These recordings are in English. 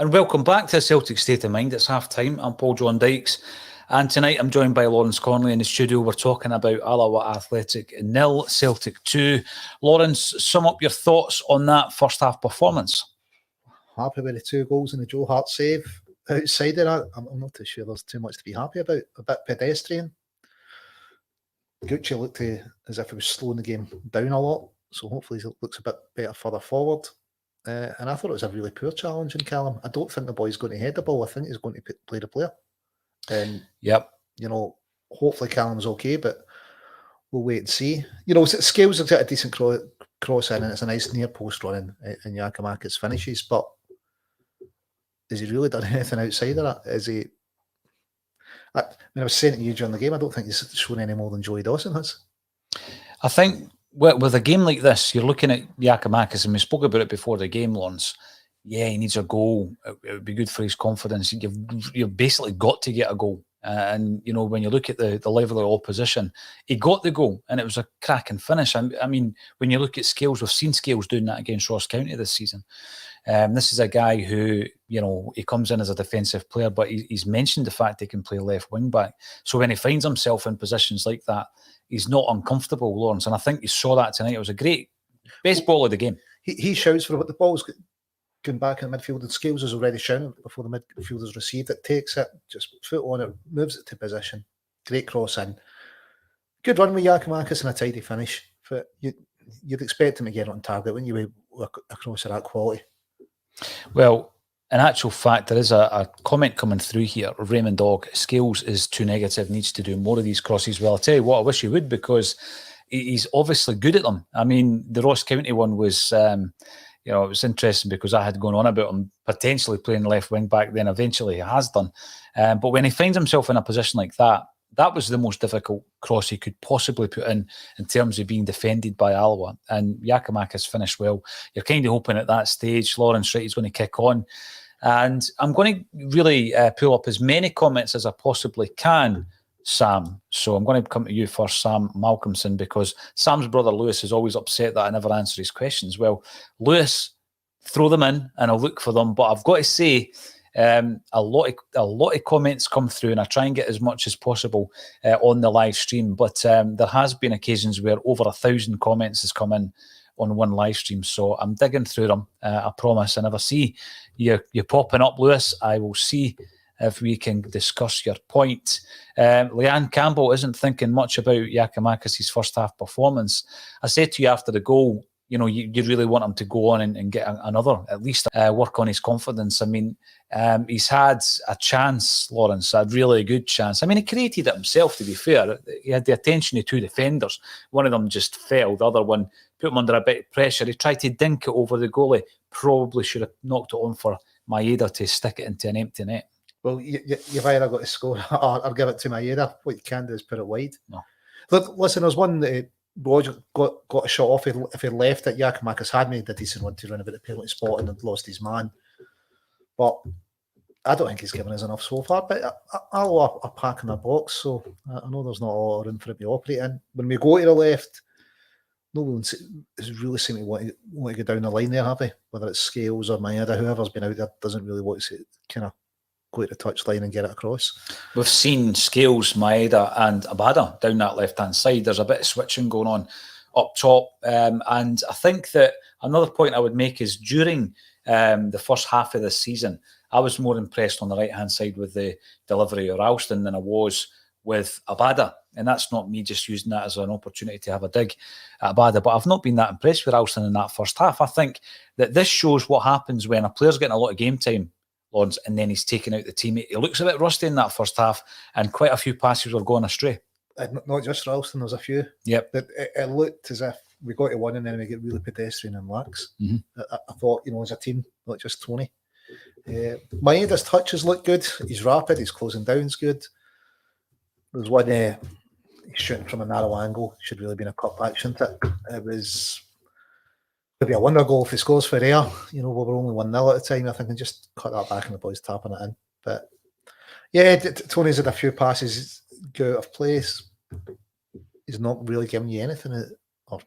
And welcome back to Celtic State of Mind. It's half-time. I'm Paul John Dykes. And tonight I'm joined by Lawrence Connolly in the studio. We're talking about Alloa Athletic 0, Celtic 2. Lawrence, sum up your thoughts on that first half performance. Happy with the 2 goals and the Joe Hart save. Outside of that, I'm not too sure there's too much to be happy about. A bit pedestrian. Gucci looked as if he was slowing the game down a lot. So hopefully it looks a bit better further forward. And I thought it was a really poor challenge in Callum. I don't think the boy's going to head the ball. I think he's going to play the player. And, hopefully Callum's okay, but we'll wait and see. Scales have got a decent cross in, and it's a nice near post run in Giakoumakis finishes, but has he really done anything outside of that? Is he... I was saying to you during the game, I don't think he's shown any more than Joey Dawson has. I think with a game like this, you're looking at Giakoumakis, and we spoke about it before the game, Lawrence. Yeah, he needs a goal. It would be good for his confidence. You've basically got to get a goal. And, when you look at the level of opposition, he got the goal, and it was a cracking finish. I mean, when you look at Scales, we've seen Scales doing that against Ross County this season. This is a guy who, he comes in as a defensive player, but he's mentioned the fact he can play left wing back. So when he finds himself in positions like that, he's not uncomfortable, Lawrence. And I think you saw that tonight. It was a great best ball of the game. He shouts for it, but the ball's going back in the midfield, and Scales is already shouting before the midfielder's received it, takes it, just foot on it, moves it to position. Great cross in. Good run with Giakoumakis and a tidy finish. But you'd expect him to get on target, wouldn't you, with a cross of that quality? Well, in actual fact, there is a comment coming through here. Raymond Dog, Scales is too negative, needs to do more of these crosses. Well, I'll tell you what, I wish he would, because he's obviously good at them. I mean, the Ross County one was... it was interesting because I had gone on about him potentially playing left wing back, then eventually he has done. But when he finds himself in a position like that, that was the most difficult cross he could possibly put in terms of being defended by Alloa. And Giakoumakis finished well. You're kind of hoping at that stage, Lawrence, right, he's going to kick on. And I'm going to really pull up as many comments as I possibly can, Sam. So I'm going to come to you first, Sam Malcolmson, because Sam's brother Lewis is always upset that I never answer his questions. Well, Lewis, throw them in and I'll look for them. But I've got to say, a lot of comments come through, and I try and get as much as possible on the live stream. But there has been occasions where over 1,000 comments has come in on one live stream. So I'm digging through them. I promise. And if I see you popping up, Lewis, I will see if we can discuss your point. Leanne Campbell isn't thinking much about Giakoumakis' first half performance. I said to you after the goal, you really want him to go on and get another, at least work on his confidence. I mean, he's had a chance, Lawrence, a really good chance. I mean, he created it himself, to be fair. He had the attention of 2 defenders. One of them just fell. The other one put him under a bit of pressure. He tried to dink it over the goalie. Probably should have knocked it on for Maeda to stick it into an empty net. Well, you've either got to score or give it to Maeda. What you can do is put it wide. No. Look, listen, there's one that Roger got a shot off. If he left it, Giakoumakis had made a decent one to run about the penalty spot and had lost his man. But I don't think he's given us enough so far. But Alloa are packing their box, so I know there's not a lot of room for it to operate in. When we go to the left, no one has really seemed to want to go down the line there, have they? Whether it's Scales or Maeda, whoever's been out there doesn't really want to kind of go to the touchline and get it across. We've seen Scales, Maeda and Abada down that left-hand side. There's a bit of switching going on up top. And I think that another point I would make is during the first half of the season, I was more impressed on the right-hand side with the delivery of Ralston than I was with Abada. And that's not me just using that as an opportunity to have a dig at Abada. But I've not been that impressed with Ralston in that first half. I think that this shows what happens when a player's getting a lot of game time, Lawrence, and then he's taking out the teammate. He looks a bit rusty in that first half, and quite a few passes were going astray. Not just Ralston, there's a few. Yep. It looked as if we got to one and then we get really pedestrian and lax. Mm-hmm. I thought, as a team, not just Tony. Maeda's touches look good. He's rapid. His closing down's good. There's one he's shooting from a narrow angle. Should really been a cutback, shouldn't it? It was maybe a wonder goal if he scores for air. We were only 1-0 at the time. I think I just cut that back and the boys tapping it in. But yeah, Tony's had a few passes go out of place. He's not really giving you anything, or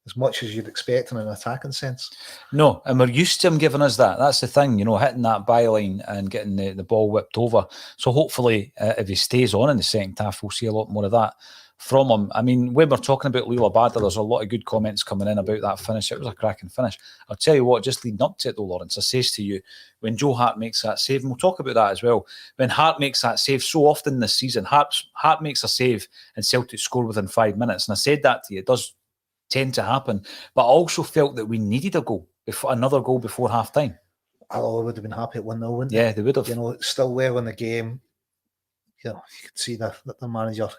as much as you'd expect in an attacking sense. No, and we're used to him giving us that. That's the thing, hitting that byline and getting the ball whipped over. So hopefully, if he stays on in the second half, we'll see a lot more of that from him. I mean, when we're talking about Liel Abada, there's a lot of good comments coming in about that finish. It was a cracking finish. I'll tell you what, just leading up to it though, Lawrence, I says to you, when Joe Hart makes that save, and we'll talk about that as well, when Hart makes that save so often this season, Hart makes a save and Celtic score within 5 minutes. And I said that to you, it does tend to happen. But I also felt that we needed another goal before half-time. Alloa would have been happy at 1-0, wouldn't they? Yeah, they would have. Still well in the game. You could see that the manager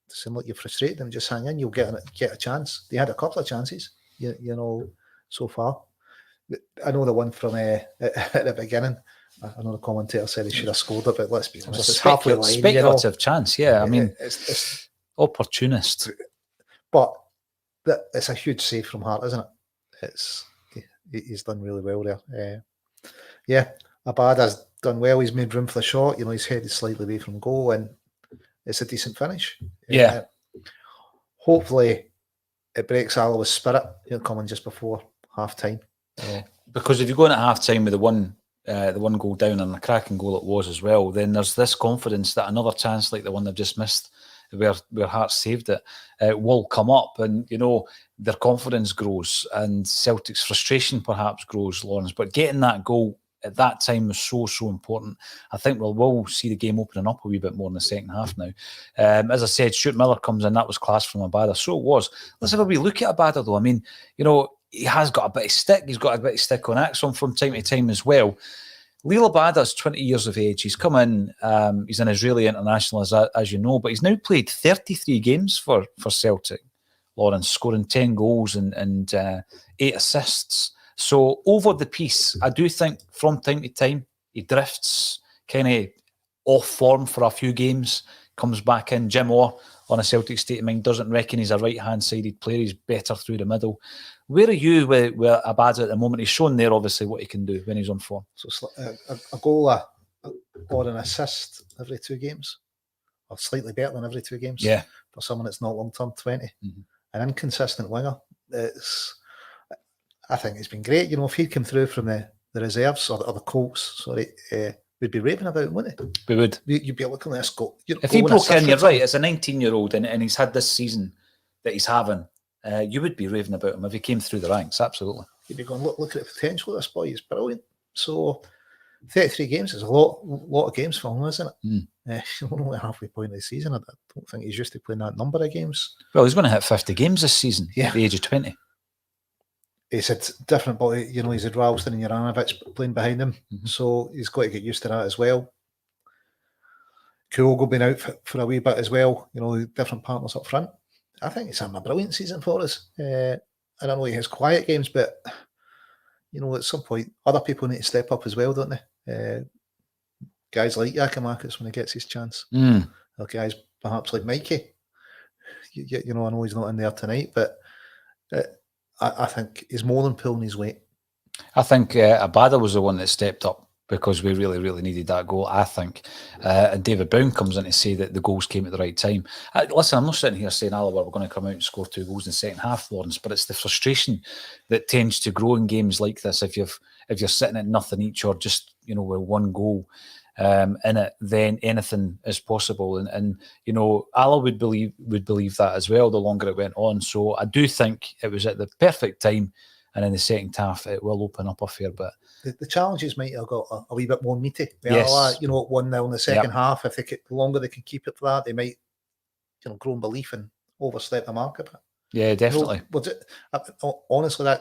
seemed like you're frustrated and just hang in, you'll get a chance. They had a couple of chances, so far. I know the one from at the beginning. I know the commentator said he should have scored it, but let's be honest, it's halfway line. Speculative chance, yeah. I mean, it's opportunist. But it's a huge save from Hart, isn't it? He's done really well there. Abada's done well. He's made room for the shot. He's headed slightly away from goal, and it's a decent finish. Yeah. Hopefully, it breaks Alloa's spirit. Coming just before half time. Because if you go in at half time with the one goal down and a cracking goal it was as well, then there's this confidence that another chance like the one they've just missed, where Hearts saved it, will come up, and their confidence grows and Celtic's frustration perhaps grows, Lawrence. But getting that goal at that time was so important. I think we'll see the game opening up a wee bit more in the second half now. As I said, Stuart Miller comes in, that was class from Abada. So it was. Let's have a wee look at Abada though. I mean, he has got a bit of stick. He's got a bit of stick on Acsom from time to time as well. Liel Abada's 20 years of age. He's come in, he's an Israeli international, as you know, but he's now played 33 games for Celtic, Lawrence, scoring 10 goals and 8 assists. So over the piece, I do think from time to time, he drifts kind of off form for a few games, comes back in. Jim Orr, on a Celtic state of mind, doesn't reckon he's a right-hand sided player. He's better through the middle. Where are you with Abada at the moment? He's shown there, obviously, what he can do when he's on form. So a goal or an assist every 2 games, or slightly better than every 2 games. Yeah. For someone that's not long-term, 20. Mm-hmm. An inconsistent winger. I think it's been great. If he'd come through from the reserves or the Colts, we'd be raving about him, wouldn't it? We would. You'd be looking at this goal. If he broke in, you're right, as a 19-year-old and he's had this season that he's having, you would be raving about him if he came through the ranks, absolutely. You'd be going, look at the potential of this boy, he's brilliant. So 33 games is a lot of games for him, isn't it? We're only halfway point of the season. I don't think he's used to playing that number of games. Well, he's going to hit 50 games this season at the age of 20. He's had different, but he's had Ralston and Juranovic playing behind him, so he's got to get used to that as well. Kyogo been out for a wee bit as well. Different partners up front. I think it's having a brilliant season for us. I don't know he has quiet games, but at some point other people need to step up as well, don't they? Guys like Giakoumakis when he gets his chance, or guys perhaps like Mikey. I know he's not in there tonight, but. I think he's more than pulling his weight. I think Abada was the one that stepped up because we really, really needed that goal, I think. And David Brown comes in to say that the goals came at the right time. Listen, I'm not sitting here saying, Alloa, we're going to come out and score 2 goals in the second half, Lawrence, but it's the frustration that tends to grow in games like this. If you're sitting at nothing each or just, with 1 goal in it, then anything is possible. And Alloa would believe that as well the longer it went on. So I do think it was at the perfect time, and in the second half it will open up a fair bit. The challenges might have got a wee bit more meaty. Yes. Alloa, 1-0 in the second half. If the longer they can keep it for that, they might grow in belief and overstep the mark a bit. Yeah, definitely. Honestly, that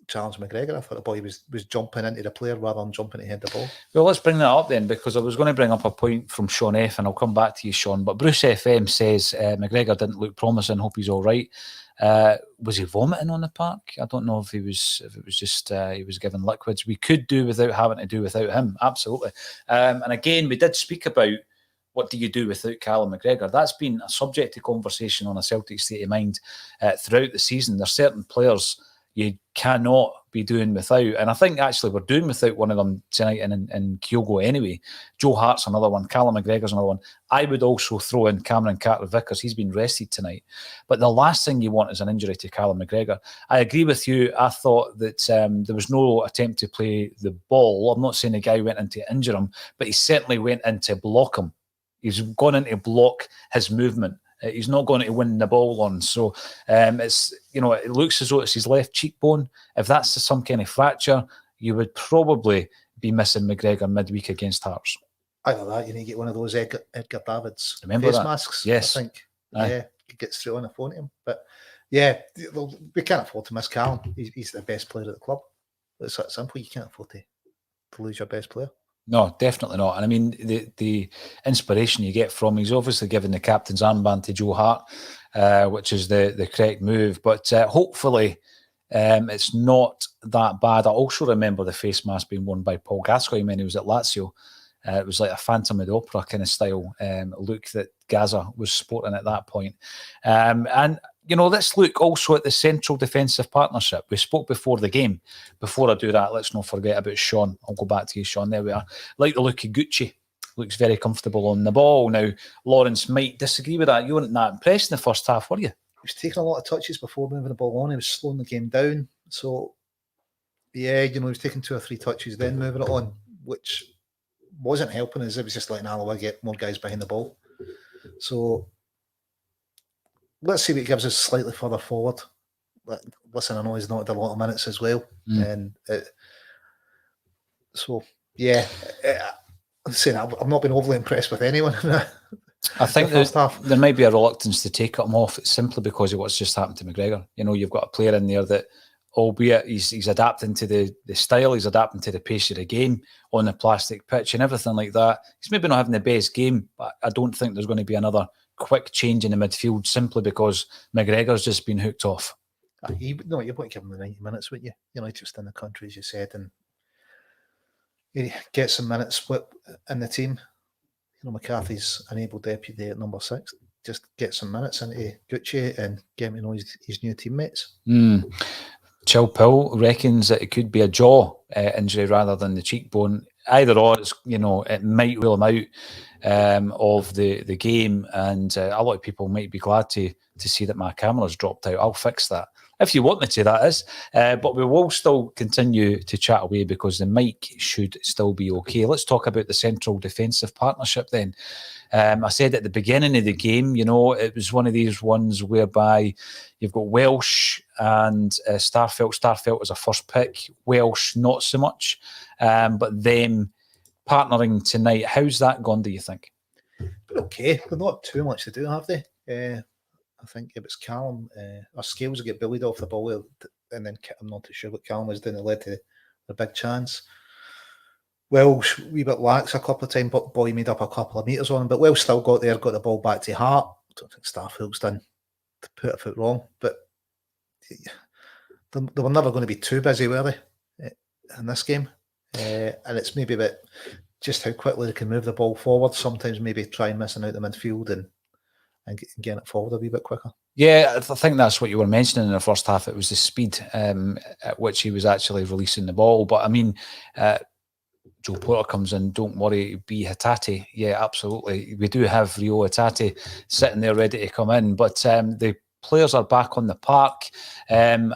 challenge McGregor, I thought the boy was jumping into the player rather than jumping to head the ball. Well, let's bring that up then, because I was going to bring up a point from Sean F, and I'll come back to you, Sean. But Bruce FM says McGregor didn't look promising. Hope he's all right. Was he vomiting on the park? I don't know if it was just he was given liquids. We could do without having to do without him. Absolutely. And again, we did speak about what do you do without Callum McGregor. That's been a subject of conversation on a Celtic state of mind throughout the season. There's certain players you cannot be doing without. And I think actually we're doing without one of them tonight in Kyogo anyway. Joe Hart's another one. Callum McGregor's another one. I would also throw in Cameron Carter-Vickers. He's been rested tonight. But the last thing you want is an injury to Callum McGregor. I agree with you. I thought that there was no attempt to play the ball. I'm not saying the guy went in to injure him, but he certainly went in to block him. He's gone in to block his movement. He's not going to win the ball on. So it's, it looks as though it's his left cheekbone. If that's some kind of fracture, you would probably be missing McGregor midweek against Hearts. Either that, you need to get one of those Edgar Davids Remember face that? masks. Yes. I think. Yeah, he gets straight on the phone to him. But yeah, we can't afford to miss Callum. He's the best player at the club. It's that simple. You can't afford to lose your best player. No, definitely not. And I mean, the inspiration you get from, he's obviously given the captain's armband to Joe Hart, which is the correct move. But hopefully it's not that bad. I also remember the face mask being worn by Paul Gascoigne when he was at Lazio. It was like a Phantom of the Opera kind of style look that Gaza was sporting at that point. And let's look also at the central defensive partnership. We spoke before the game. Before I do that, let's not forget about Sean. I'll go back to you, Sean. There we are. Like the look of Gucci. Looks very comfortable on the ball. Now, Lawrence might disagree with that. You weren't that impressed in the first half, were you? He was taking a lot of touches before moving the ball on. He was slowing the game down. So, yeah, he was taking 2 or 3 touches, then moving it on, which wasn't helping us. It was just letting Alloa get more guys behind the ball. So, let's see what it gives us slightly further forward. Listen, I know he's not had a lot of minutes as well. And so, yeah, I'm saying I've not been overly impressed with anyone. I think there might be a reluctance to take him off simply because of what's just happened to McGregor. You've got a player in there that, albeit he's adapting to the style, he's adapting to the pace of the game on the plastic pitch and everything like that. He's maybe not having the best game, but I don't think there's going to be another quick change in the midfield simply because McGregor's just been hooked off. You want to give him the 90 minutes, wouldn't you? Just in the country, as you said, and get some minutes split in the team. McCarthy's an able deputy at number 6. Just get some minutes into Gucci and get him to know his new teammates. Chilpil reckons that it could be a jaw injury rather than the cheekbone. Either or, it might rule him out of the game, and a lot of people might be glad to see that my camera's dropped out. I'll fix that if you want me to, that is. But we will still continue to chat away because the mic should still be okay. Let's talk about the central defensive partnership then. I said at the beginning of the game, it was one of these ones whereby you've got Welsh and Starfelt. Starfelt as a first pick, Welsh not so much. But them partnering tonight, how's that gone, do you think? Okay, they've not too much to do, have they? I think it was Callum. Our Scales will get bullied off the ball, and then I'm not too sure what Callum was doing that led to the big chance. Welsh, a wee bit lax a couple of times, but boy made up a couple of metres on him. But Welsh still got the ball back to Hart. I don't think Starfelt's done to put a foot wrong, but they were never going to be too busy, were they, in this game? And it's maybe about just how quickly they can move the ball forward. Sometimes maybe try missing out the midfield and getting it forward a wee bit quicker. Yeah, I think that's what you were mentioning in the first half. It was the speed at which he was actually releasing the ball. But I mean, Joe Porter comes in, don't worry, be Hatate. Yeah, absolutely. We do have Rio Hatate sitting there ready to come in. But the players are back on the park, and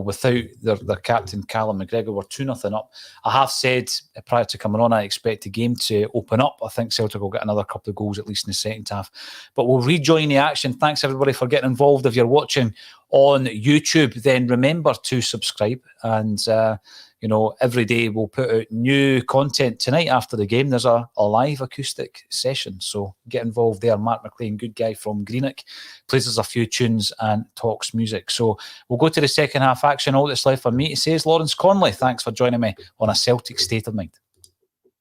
without their captain Callum McGregor, we're 2-0 up. I have said prior to coming on, I expect the game to open up. I think Celtic will get another couple of goals at least in the second half, but we'll rejoin the action. Thanks everybody for getting involved. If you're watching on YouTube, then remember to subscribe, and every day we'll put out new content. Tonight after the game, there's a live acoustic session, so get involved there. Mark McLean, good guy from Greenock, plays us a few tunes and talks music. So we'll go to the second half action. All that's left for me to say is Lawrence Conley, thanks for joining me on A Celtic State of Mind.